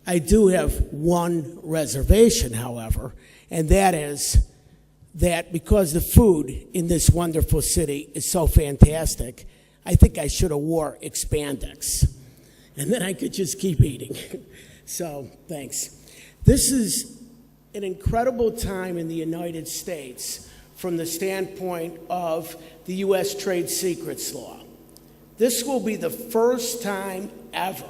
I do have one reservation, however, and that is that because the food in this wonderful city is so fantastic, I think I should have wore expandex, and then I could just keep eating. So, thanks. This is an incredible time in the United States from the standpoint of the U.S. Trade Secrets Law. This will be the first time ever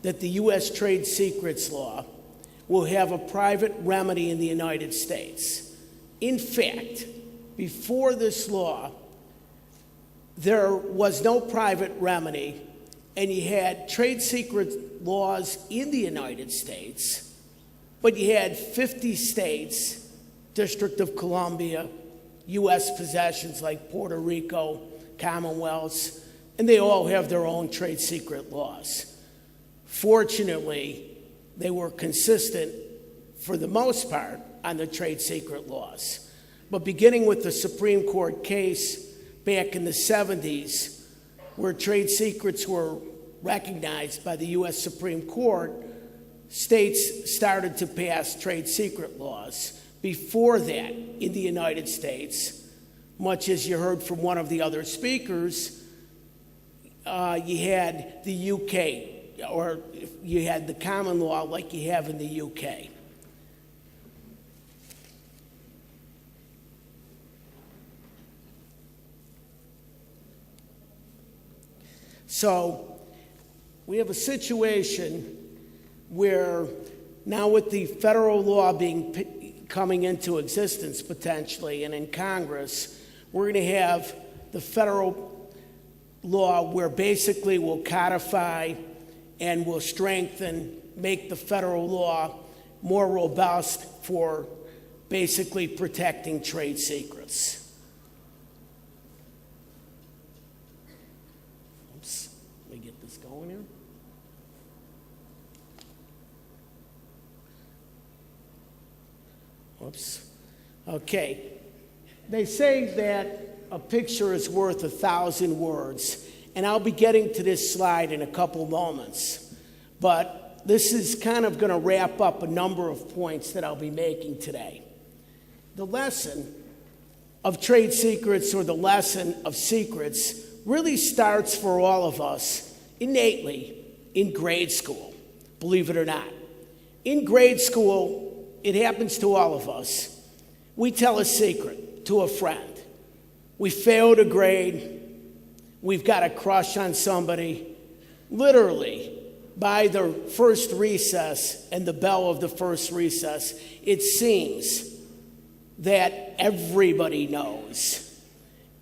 that the U.S. Trade Secrets Law will have a private remedy in the United States. In fact, before this law, there was no private remedy, and you had trade secret laws in the United States, but you had 50 states, District of Columbia, U.S. possessions like Puerto Rico, Commonwealths, and they all have their own trade secret laws. Fortunately, they were consistent for the most part on the trade secret laws. But beginning with the Supreme Court case back in the 70s, where trade secrets were recognized by the U.S. Supreme Court, states started to pass trade secret laws. Before that, in the United States, much as you heard from one of the other speakers, you had the UK, or you had the common law like you have in the UK. So we have a situation where now with the federal law coming into existence potentially and in Congress, we're going to have the federal law where basically we'll codify and we'll strengthen, make the federal law more robust for basically protecting trade secrets. Oops, let me get this going here. Whoops. Okay. They say that a picture is worth 1,000 words, and I'll be getting to this slide in a couple moments. But this is kind of going to wrap up a number of points that I'll be making today. The lesson of trade secrets, or the lesson of secrets, really starts for all of us innately in grade school, believe it or not. In grade school, it happens to all of us. We tell a secret to a friend. We failed a grade. We've got a crush on somebody. Literally, by the first recess and the bell of the first recess, it seems that everybody knows.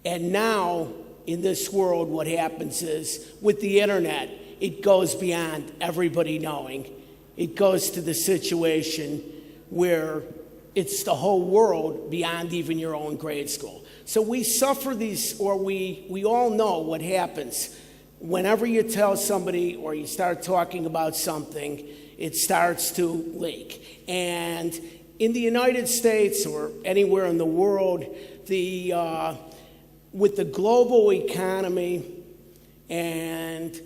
And now, in this world, what happens is, with the internet, it goes beyond everybody knowing. It goes to the situation where it's the whole world beyond even your own grade school. So we suffer these, or we all know what happens. Whenever you tell somebody or you start talking about something, it starts to leak. And in the United States or anywhere in the world, with the global economy and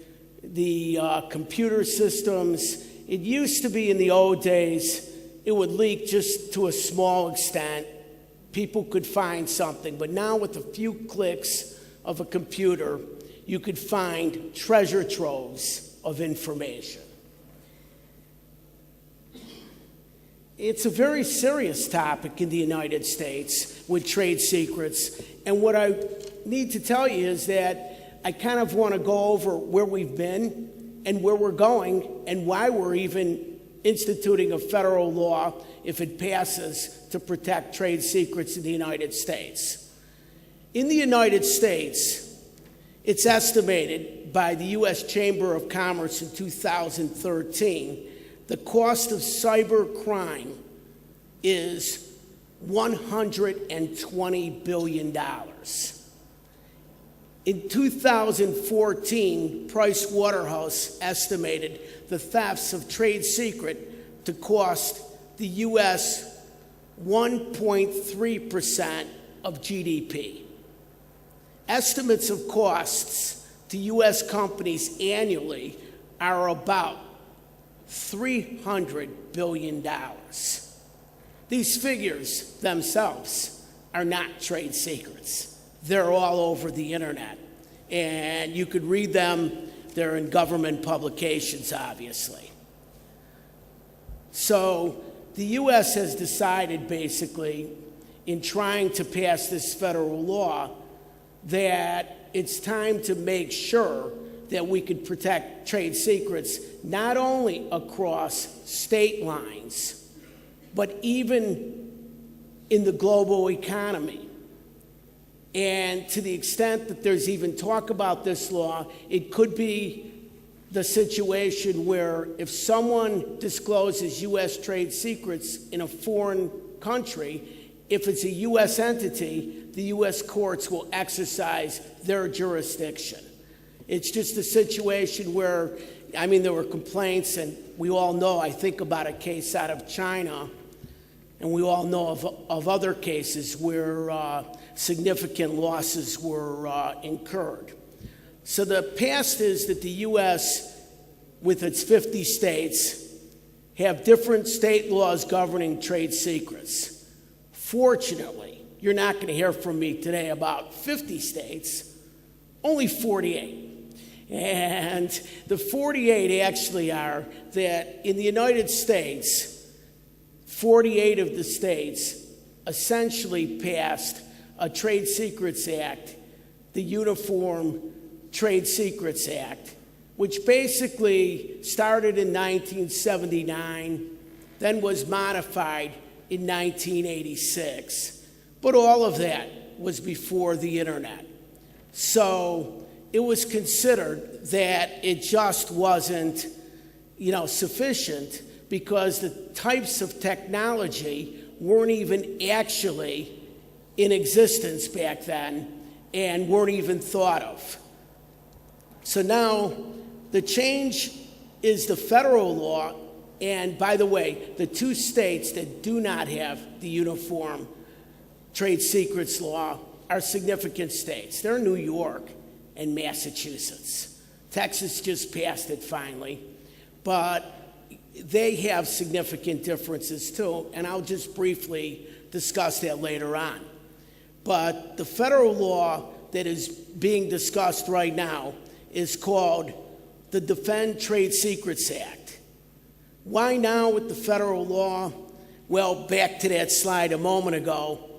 the computer systems, it used to be in the old days, it would leak just to a small extent. People could find something, but now with a few clicks of a computer, you could find treasure troves of information. It's a very serious topic in the United States with trade secrets, and what I need to tell you is that I kind of want to go over where we've been and where we're going and why we're even instituting a federal law, if it passes, to protect trade secrets in the United States. In the United States, it's estimated by the U.S. Chamber of Commerce in 2013, the cost of cyber crime is $120 billion. In 2014, Price Waterhouse estimated the thefts of trade secret to cost the U.S. 1.3% of GDP. Estimates of costs to U.S. companies annually are about $300 billion. These figures themselves are not trade secrets. They're all over the internet. And you could read them. They're in government publications, obviously. So the U.S. has decided, basically, in trying to pass this federal law, that it's time to make sure that we could protect trade secrets not only across state lines, but even in the global economy. And to the extent that there's even talk about this law, it could be the situation where if someone discloses U.S. trade secrets in a foreign country, if it's a U.S. entity, the U.S. courts will exercise their jurisdiction. It's just a situation where, I mean, there were complaints, and we all know, I think about a case out of China, and we all know of other cases where significant losses were incurred. So the past is that the U.S., with its 50 states, have different state laws governing trade secrets. Fortunately, you're not going to hear from me today about 50 states, only 48. And the 48 actually are that in the United States, 48 of the states essentially passed a Trade Secrets Act, the Uniform Trade Secrets Act, which basically started in 1979, then was modified in 1986. But all of that was before the internet. So it was considered that it just wasn't, sufficient because the types of technology weren't even actually in existence back then and weren't even thought of. So now the change is the federal law, and by the way, the two states that do not have the uniform trade secrets law are significant states. They're New York and Massachusetts. Texas just passed it finally, but they have significant differences too, and I'll just briefly discuss that later on. But the federal law that is being discussed right now is called the Defend Trade Secrets Act. Why now with the federal law? Well, back to that slide a moment ago.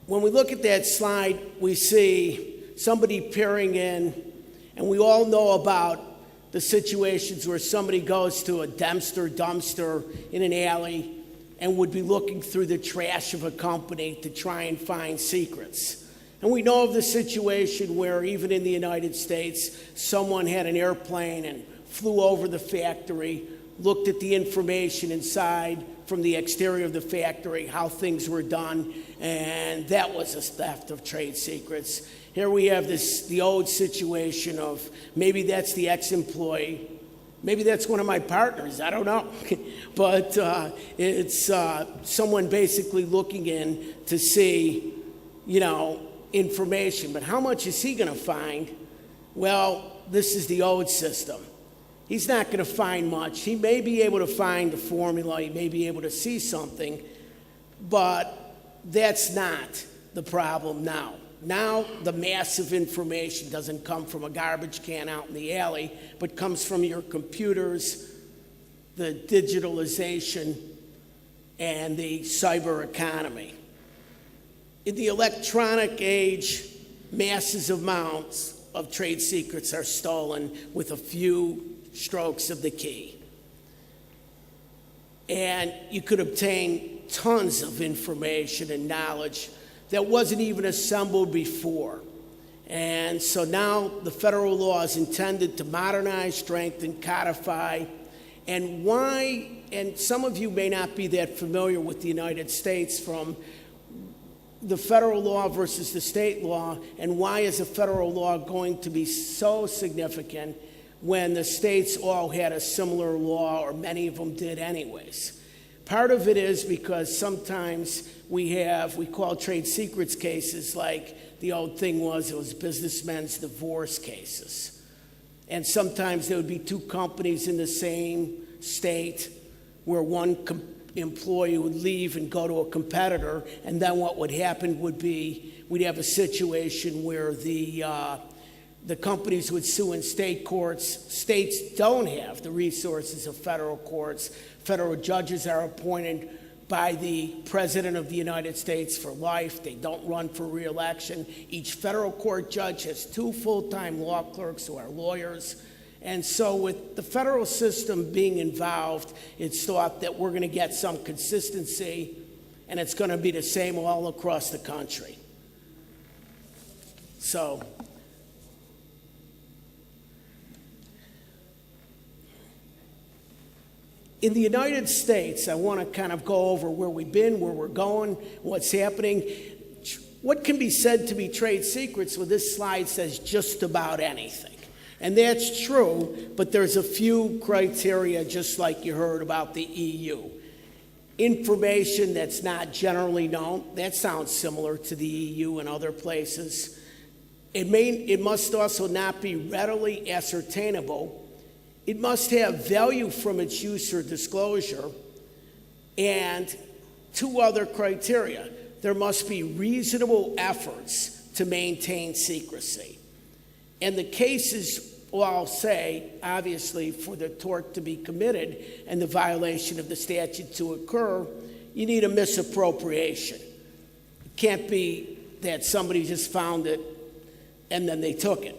When we look at that slide, we see somebody peering in, and we all know about the situations where somebody goes to a dumpster in an alley and would be looking through the trash of a company to try and find secrets. And we know of the situation where even in the United States, someone had an airplane and flew over the factory, looked at the information inside from the exterior of the factory, how things were done, and that was a theft of trade secrets. Here we have the old situation of maybe that's the ex-employee, maybe that's one of my partners, I don't know. But it's someone basically looking in to see, information. But how much is he going to find? Well, this is the old system. He's not going to find much. He may be able to find the formula. He may be able to see something. But that's not the problem now. Now, the massive information doesn't come from a garbage can out in the alley, but comes from your computers, the digitalization, and the cyber economy. In the electronic age, massive amounts of trade secrets are stolen with a few strokes of the key. And you could obtain tons of information and knowledge that wasn't even assembled before. And so now the federal law is intended to modernize, strengthen, codify. And why, and some of you may not be that familiar with the United States from the federal law versus the state law, and why is the federal law going to be so significant when the states all had a similar law, or many of them did anyways? Part of it is because sometimes we call trade secrets cases like the old thing was, it was businessmen's divorce cases. And sometimes there would be two companies in the same state where one employee would leave and go to a competitor, and then what would happen would be we'd have a situation where the companies would sue in state courts. States don't have the resources of federal courts. Federal judges are appointed by the President of the United States for life. They don't run for re-election. Each federal court judge has 2 full-time law clerks who are lawyers. And so with the federal system being involved, it's thought that we're going to get some consistency, and it's going to be the same all across the country. So in the United States, I want to kind of go over where we've been, where we're going, what's happening. What can be said to be trade secrets? Well, this slide says just about anything. And that's true, but there's a few criteria, just like you heard about the EU. Information that's not generally known, that sounds similar to the EU and other places. It must also not be readily ascertainable. It must have value from its use or disclosure. And 2 other criteria. There must be reasonable efforts to maintain secrecy. And the cases, well, I'll say, obviously, for the tort to be committed and the violation of the statute to occur, you need a misappropriation. It can't be that somebody just found it and then they took it.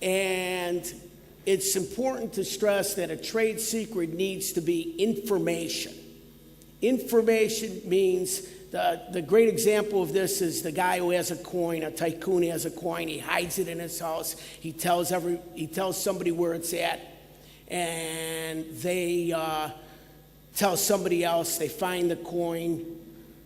And it's important to stress that a trade secret needs to be information. Information means the great example of this is the guy who has a coin, a tycoon has a coin, he hides it in his house, he tells somebody where it's at, and they tell somebody else, they find the coin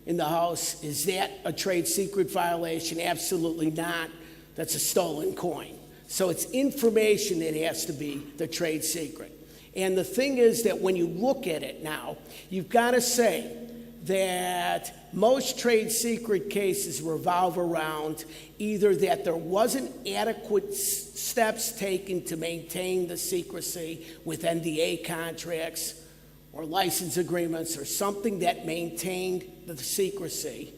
in the house. Is that a trade secret violation? Absolutely not. That's a stolen coin. So it's information that has to be the trade secret. And the thing is that when you look at it now, you've got to say that most trade secret cases revolve around either that there wasn't adequate steps taken to maintain the secrecy with NDA contracts or license agreements or something that maintained the secrecy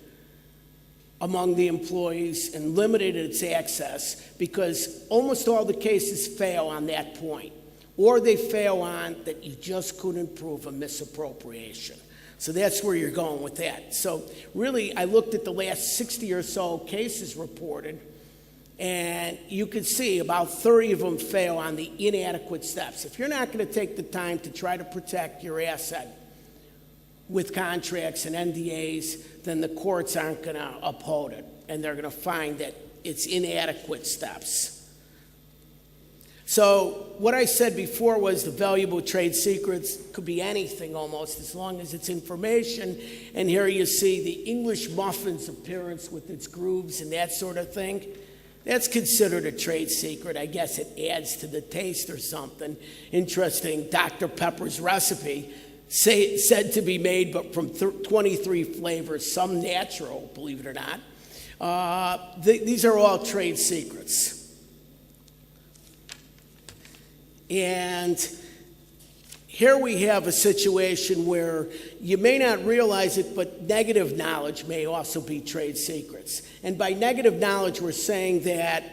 among the employees and limited its access, because almost all the cases fail on that point, or they fail on that you just couldn't prove a misappropriation. So that's where you're going with that. So really, I looked at the last 60 or so cases reported, and you can see about 30 of them fail on the inadequate steps. If you're not going to take the time to try to protect your asset with contracts and NDAs, then the courts aren't going to uphold it, and they're going to find that it's inadequate steps. So what I said before was the valuable trade secrets could be anything almost, as long as it's information. And here you see the English muffin's appearance with its grooves and that sort of thing. That's considered a trade secret. I guess it adds to the taste or something. Interesting, Dr. Pepper's recipe said to be made but from 23 flavors, some natural, believe it or not. These are all trade secrets. And here we have a situation where you may not realize it, but negative knowledge may also be trade secrets. And by negative knowledge, we're saying that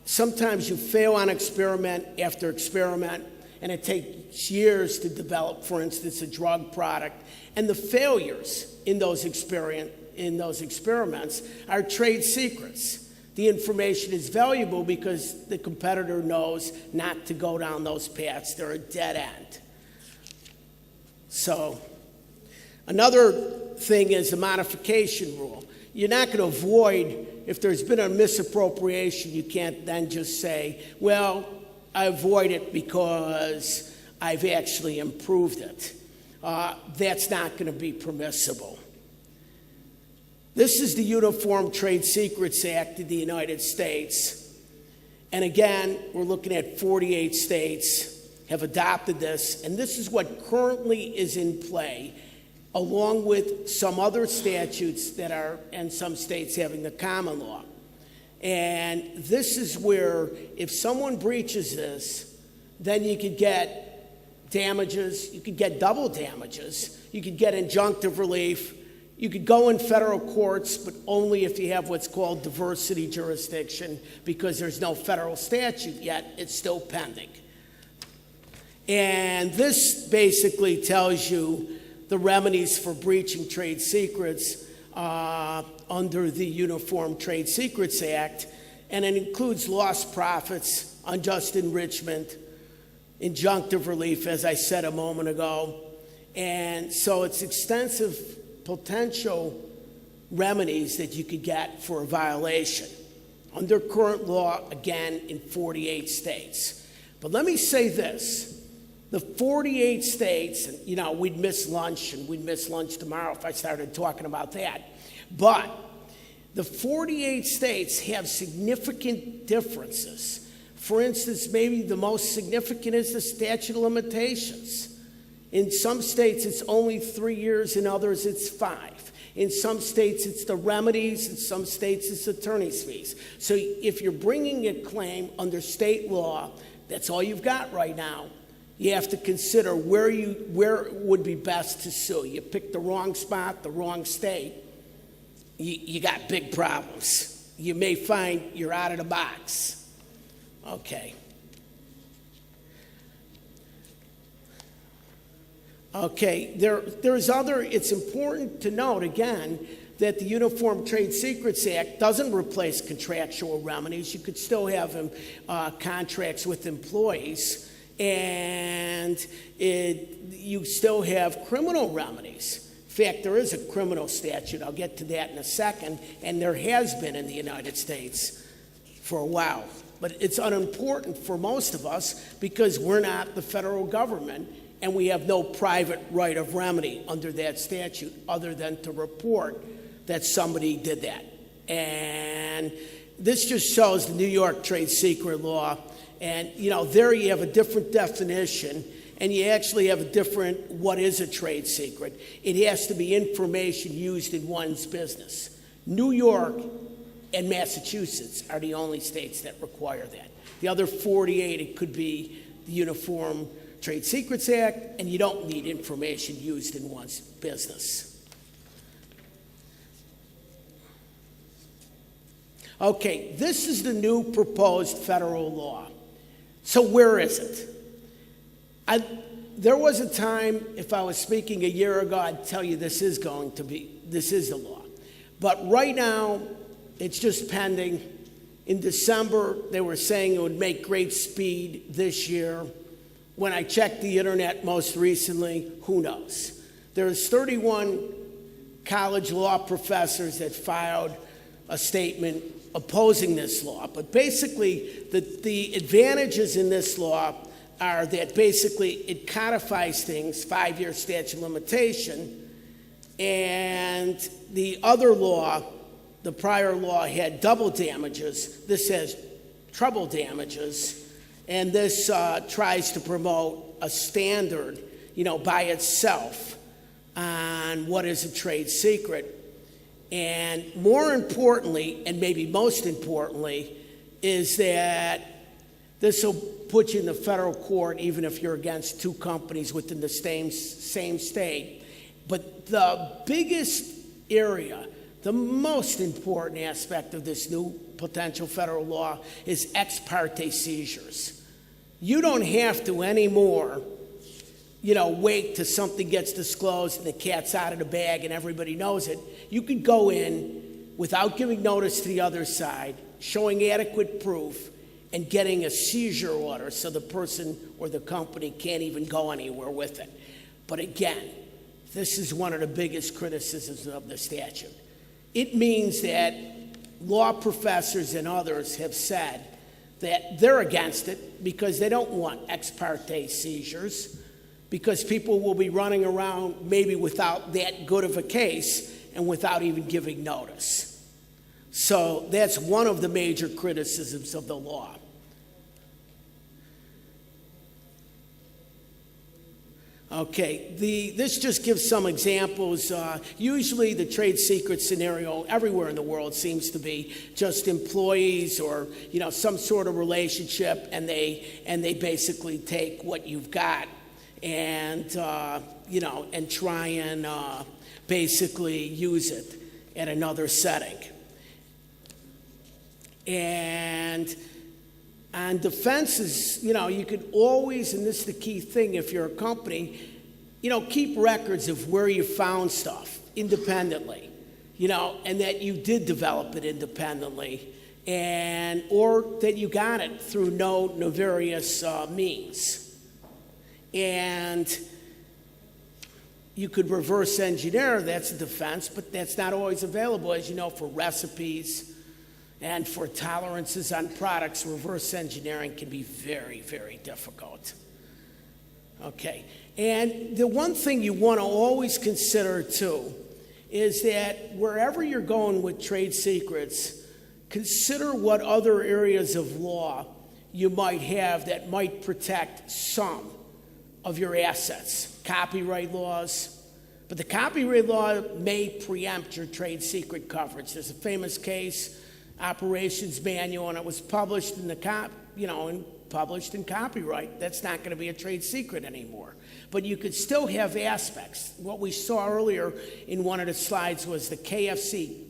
sometimes you fail on experiment after experiment, and it takes years to develop, for instance, a drug product. And the failures in those experiments are trade secrets. The information is valuable because the competitor knows not to go down those paths. They're a dead end. So another thing is the modification rule. You're not going to avoid, if there's been a misappropriation, you can't then just say, well, I avoid it because I've actually improved it. That's not going to be permissible. This is the Uniform Trade Secrets Act of the United States. And again, we're looking at 48 states have adopted this, and this is what currently is in play, along with some other statutes that are, and some states having the common law. And this is where if someone breaches this, then you could get damages, you could get double damages, you could get injunctive relief, you could go in federal courts, but only if you have what's called diversity jurisdiction, because there's no federal statute yet, it's still pending. And this basically tells you the remedies for breaching trade secrets under the Uniform Trade Secrets Act, and it includes lost profits, unjust enrichment, injunctive relief, as I said a moment ago. And so it's extensive potential remedies that you could get for a violation under current law, again, in 48 states. But let me say this. The 48 states, and you know, we'd miss lunch, and we'd miss lunch tomorrow if I started talking about that. But the 48 states have significant differences. For instance, maybe the most significant is the statute of limitations. In some states, it's only 3 years. In others, it's 5. In some states, it's the remedies. In some states, it's attorney's fees. So if you're bringing a claim under state law, that's all you've got right now. You have to consider where it would be best to sue. You pick the wrong spot, the wrong state, you got big problems. You may find you're out of the box. Okay. Okay, it's important to note again that the Uniform Trade Secrets Act doesn't replace contractual remedies. You could still have contracts with employees, and you still have criminal remedies. In fact, there is a criminal statute. I'll get to that in a second, and there has been in the United States for a while. But it's unimportant for most of us because we're not the federal government, and we have no private right of remedy under that statute other than to report that somebody did that. And this just shows the New York trade secret law. And, you know, there you have a different definition, and you actually have a different what is a trade secret. It has to be information used in one's business. New York and Massachusetts are the only states that require that. The other 48, it could be the Uniform Trade Secrets Act, and you don't need information used in one's business. Okay, this is the new proposed federal law. So where is it? There was a time, if I was speaking a year ago, I'd tell you this is the law. But right now, it's just pending. In December, they were saying it would make great speed this year. When I checked the internet most recently, who knows? There's 31 college law professors that filed a statement opposing this law. But basically, the advantages in this law are that basically it codifies things, 5-year statute of limitation, and the other law, the prior law, had double damages. This has treble damages. And this tries to promote a standard, you know, by itself on what is a trade secret. And more importantly, and maybe most importantly, is that this will put you in the federal court even if you're against two companies within the same state. But the biggest area, the most important aspect of this new potential federal law is ex parte seizures. You don't have to anymore, you know, wait till something gets disclosed and the cat's out of the bag and everybody knows it. You can go in without giving notice to the other side, showing adequate proof, and getting a seizure order so the person or the company can't even go anywhere with it. But again, this is one of the biggest criticisms of the statute. It means that law professors and others have said that they're against it because they don't want ex parte seizures, because people will be running around maybe without that good of a case and without even giving notice. So that's one of the major criticisms of the law. Okay, this just gives some examples. Usually the trade secret scenario everywhere in the world seems to be just employees or, some sort of relationship, and they basically take what you've got and, and try and basically use it at another setting. And on defenses, you could always, and this is the key thing if you're a company, keep records of where you found stuff independently, and that you did develop it independently, or that you got it through no nefarious means. And you could reverse engineer, that's a defense, but that's not always available, as you know, for recipes. And for tolerances on products, reverse engineering can be very, very difficult. Okay, and the one thing you want to always consider too is that wherever you're going with trade secrets, consider what other areas of law you might have that might protect some of your assets. Copyright laws, but the copyright law may preempt your trade secret coverage. There's a famous case, operations manual, and it was published in published in copyright. That's not going to be a trade secret anymore. But you could still have aspects. What we saw earlier in one of the slides was the KFC,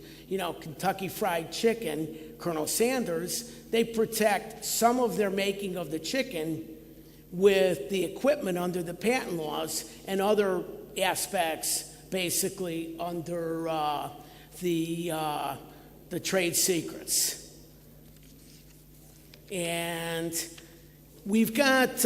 Kentucky Fried Chicken, Colonel Sanders. They protect some of their making of the chicken with the equipment under the patent laws, and other aspects basically under the trade secrets. And we've got